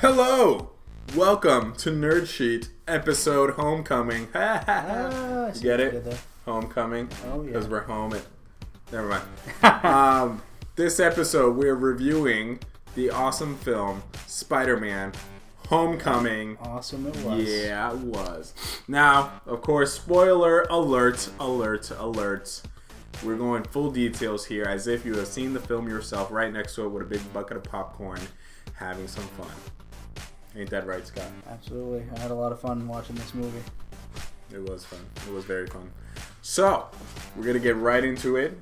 Hello! Welcome to Nerd Sheet episode Homecoming. You get it? Homecoming. Oh, yeah. Because we're home at... Never mind. This episode, we're reviewing the awesome film Spider-Man Homecoming. Awesome it was. Yeah, it was. Now, of course, spoiler alert. We're going full details here as if you have seen the film yourself right next to it with a big bucket of popcorn, having some fun. Ain't that right, Scott? Absolutely. I had a lot of fun watching this movie. It was fun. It was very fun. So, we're going to get right into it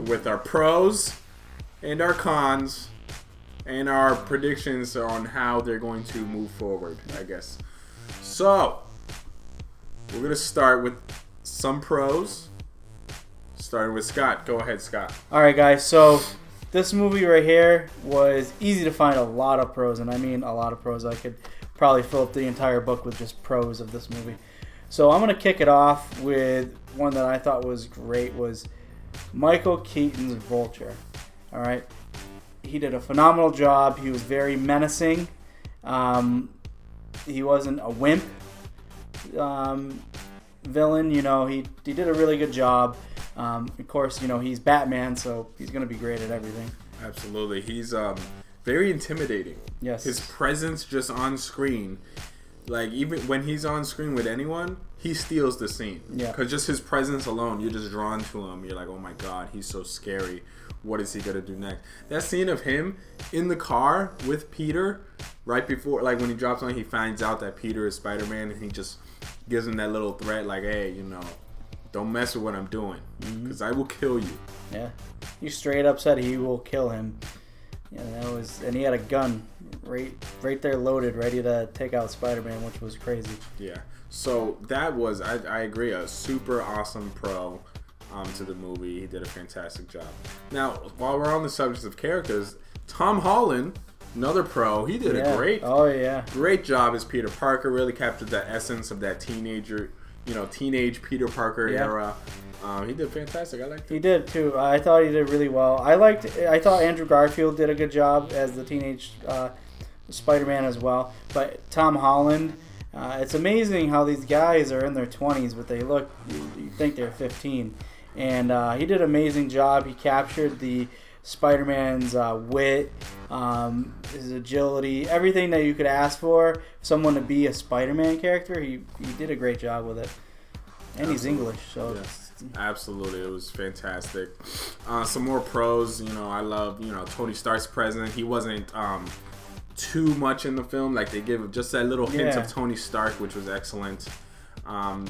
with our pros and our cons and our predictions on how they're going to move forward, I guess. So, we're going to start with some pros. Starting with Scott. Go ahead, Scott. All right, guys. So, this movie right here was easy to find a lot of pros, and I mean a lot of pros. I could probably fill up the entire book with just pros of this movie. So I'm going to kick it off with one that I thought was great was Michael Keaton's Vulture. All right. He did a phenomenal job. He was very menacing. He wasn't a wimp villain. You know, he did a really good job. Of course, you know, he's Batman, so he's going to be great at everything. Absolutely. He's very intimidating. Yes. His presence just on screen, like even when he's on screen with anyone, he steals the scene. Yeah. Because just his presence alone, you're just drawn to him. You're like, oh my God, he's so scary. What is he going to do next? That scene of him in the car with Peter right before, like when he drops on, he finds out that Peter is Spider-Man and he just gives him that little threat like, hey, you know, don't mess with what I'm doing, because I will kill you. Yeah, he straight up said he will kill him. Yeah, and he had a gun right there loaded, ready to take out Spider-Man, which was crazy. Yeah, so that was, I agree, a super awesome pro to the movie. He did a fantastic job. Now, while we're on the subject of characters, Tom Holland, another pro, he did a great job as Peter Parker. Really captured the essence of that teenage Peter Parker era. He did fantastic. I liked it. He did too. I thought he did really well. I thought Andrew Garfield did a good job as the teenage Spider-Man as well. But Tom Holland, it's amazing how these guys are in their 20s, but they look, you think they're 15. And he did an amazing job. He captured the Spider-Man's wit, his agility, everything that you could ask for someone to be a Spider-Man character. He did a great job with it, and he's English, so yes, absolutely, it was fantastic. Some more pros, I love Tony Stark's presence. He wasn't too much in the film, like they give just that little hint of Tony Stark, which was excellent. And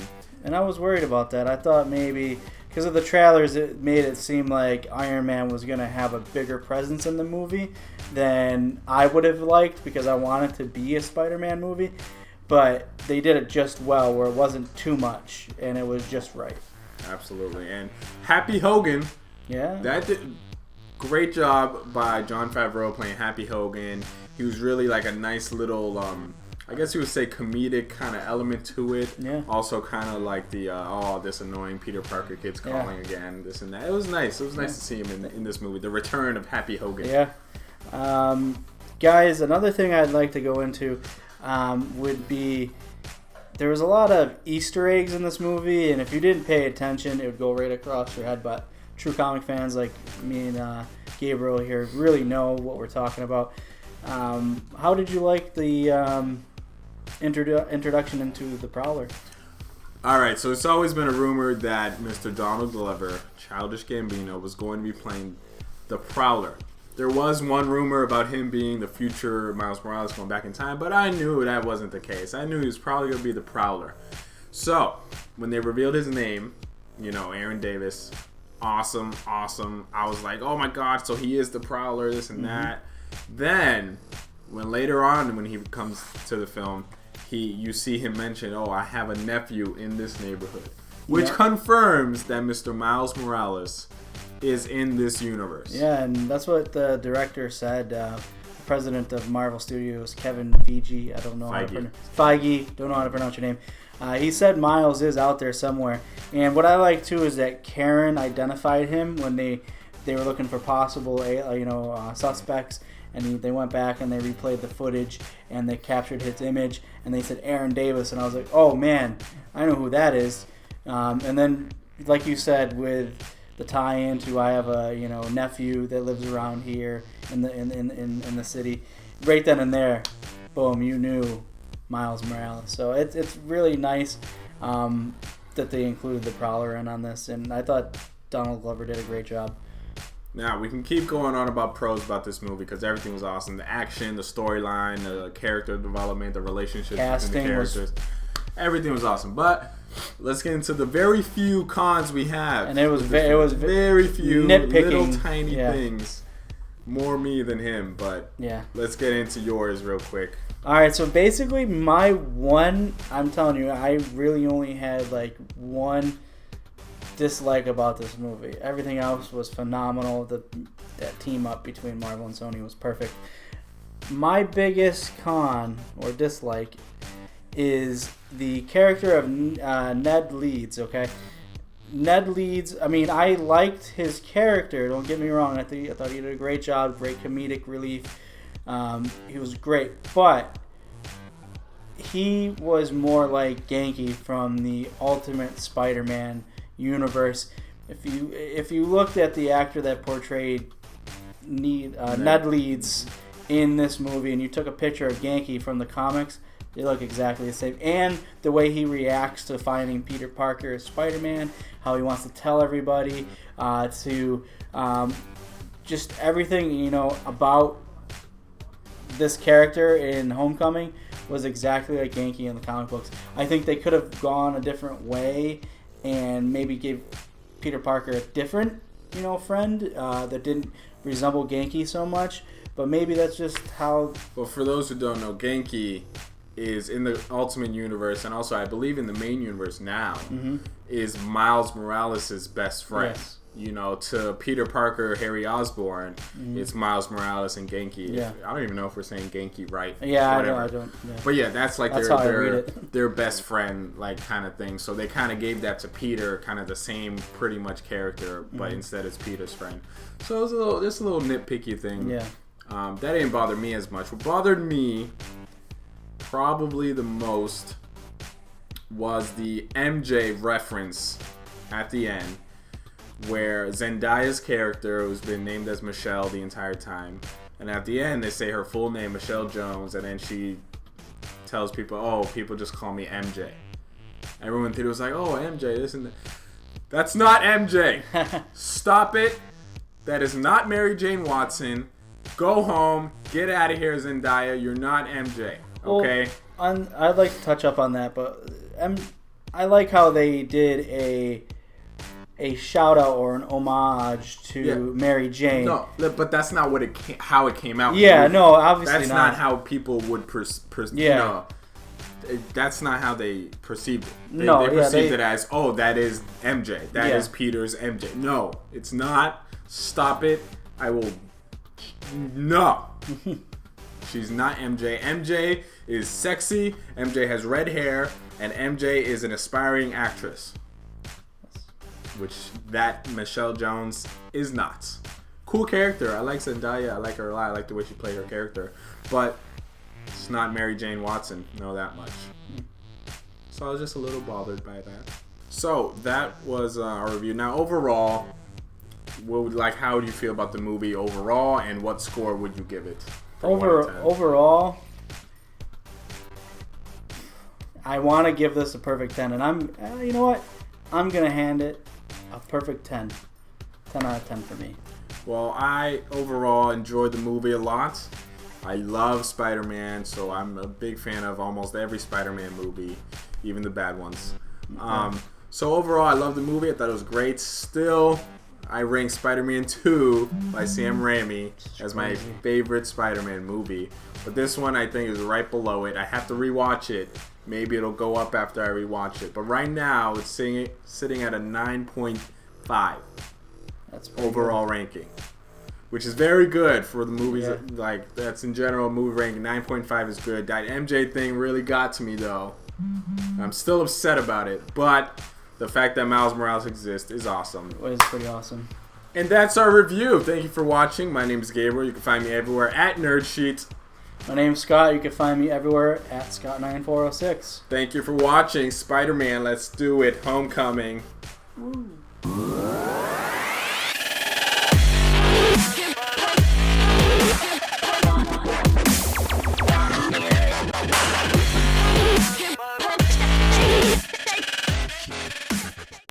I was worried about that. I thought maybe because of the trailers, it made it seem like Iron Man was going to have a bigger presence in the movie than I would have liked, because I wanted to be a Spider-Man movie. But they did it just well, where it wasn't too much, and it was just right. Absolutely. And Happy Hogan. Yeah. That did great job by Jon Favreau playing Happy Hogan. He was really like a nice little... I guess you would say comedic kind of element to it. Yeah. Also kind of like the, this annoying Peter Parker kid's calling again, this and that. It was nice. It was nice to see him in this movie. The return of Happy Hogan. Yeah. Guys, another thing I'd like to go into would be there was a lot of Easter eggs in this movie, and if you didn't pay attention, it would go right across your head. But true comic fans like me and Gabriel here really know what we're talking about. How did you like the introduction into the Prowler? Alright, so it's always been a rumor that Mr. Donald Glover, Childish Gambino, was going to be playing the Prowler. There was one rumor about him being the future Miles Morales going back in time, but I knew that wasn't the case. I knew he was probably going to be the Prowler. So, when they revealed his name, Aaron Davis, awesome. I was like, oh my God, so he is the Prowler, this and that. Then, when later on, when he comes to the film, you see him mention, I have a nephew in this neighborhood, which confirms that Mr. Miles Morales is in this universe. Yeah, and that's what the director said. The president of Marvel Studios, Kevin Feige, don't know how to pronounce your name. He said Miles is out there somewhere. And what I like too is that Karen identified him when they they were looking for possible suspects, and they went back and they replayed the footage and they captured his image and they said Aaron Davis, and I was like, oh man, I know who that is. And then, like you said, with the tie-in to I have a nephew that lives around here in the city, right then and there, boom, you knew Miles Morales. So it's really nice that they included the Prowler in on this, and I thought Donald Glover did a great job. Now, we can keep going on about pros about this movie because everything was awesome. The action, the storyline, the character development, the relationships between the characters. Everything was awesome. But let's get into the very few cons we have. And it was very few nitpicking, little tiny things. More me than him, but let's get into yours real quick. All right, so basically I'm telling you, I really only had like one dislike about this movie. Everything else was phenomenal. That team up between Marvel and Sony was perfect. My biggest con or dislike is the character of Ned Leeds. Okay, Ned Leeds. I mean, I liked his character. Don't get me wrong. I thought he did a great job. Great comedic relief. He was great, but he was more like Genki from the Ultimate Spider-Man universe. If you looked at the actor that portrayed Ned Leeds in this movie and you took a picture of Genki from the comics, they look exactly the same. And the way he reacts to finding Peter Parker as Spider-Man, how he wants to tell everybody, to just everything about this character in Homecoming was exactly like Genki in the comic books. I think they could have gone a different way and maybe give Peter Parker a different, friend that didn't resemble Genki so much. But maybe that's just how... Well, for those who don't know, Genki is in the Ultimate Universe, and also I believe in the main universe now, is Miles Morales' best friend. Yes. To Peter Parker, Harry Osborn, it's Miles Morales and Genki. Yeah. I don't even know if we're saying Genki right. Yeah, I don't. Yeah. But yeah, that's like that's their best friend, like, kind of thing. So they kind of gave that to Peter, kind of the same pretty much character, but instead it's Peter's friend. So it was just a little nitpicky thing. Yeah. That didn't bother me as much. What bothered me probably the most was the MJ reference at the end, where Zendaya's character, who's been named as Michelle the entire time, and at the end they say her full name, Michelle Jones, and then she tells people, oh, people just call me MJ. Everyone in the theater was like, oh, MJ, this and that. That's not MJ. Stop it. That is not Mary Jane Watson. Go home. Get out of here, Zendaya. You're not MJ. Okay? Well, I'd like to touch up on that, but I like how they did a shout out or an homage to Mary Jane. No, but that's not how it came out. Yeah, no, obviously that's not how people would no, that's not how they perceived it. They perceived it as, oh, that is MJ. That is Peter's MJ. No, it's not. Stop it. I will. No. She's not MJ. MJ is sexy. MJ has red hair, and MJ is an aspiring actress. Which that Michelle Jones is not. Cool character. I like Zendaya. I like her a lot. I like the way she played her character. But it's not Mary Jane Watson. Know that much. So I was just a little bothered by that. So that was our review. Now overall, how do you feel about the movie overall, and what score would you give it? Overall, I want to give this a perfect 10, and I'm you know what? I'm gonna hand it a perfect 10. 10 out of 10 for me. Well, I overall enjoyed the movie a lot. I love Spider-Man, so I'm a big fan of almost every Spider-Man movie, even the bad ones. So overall, I love the movie. I thought it was great. Still, I rank Spider-Man 2 by Sam Raimi as my favorite Spider-Man movie. But this one, I think, is right below it. I have to rewatch it. Maybe it'll go up after I rewatch it. But right now, it's sitting at a 9.5. That's overall ranking, which is very good for the movies. Like, that's in general movie ranking. 9.5 is good. That MJ thing really got to me, though. I'm still upset about it, but the fact that Miles Morales exists is awesome. It was pretty awesome. And that's our review. Thank you for watching. My name is Gabriel. You can find me everywhere at NerdSheet. My name's Scott. You can find me everywhere at Scott9406. Thank you for watching Spider-Man. Let's do it. Homecoming. Woo.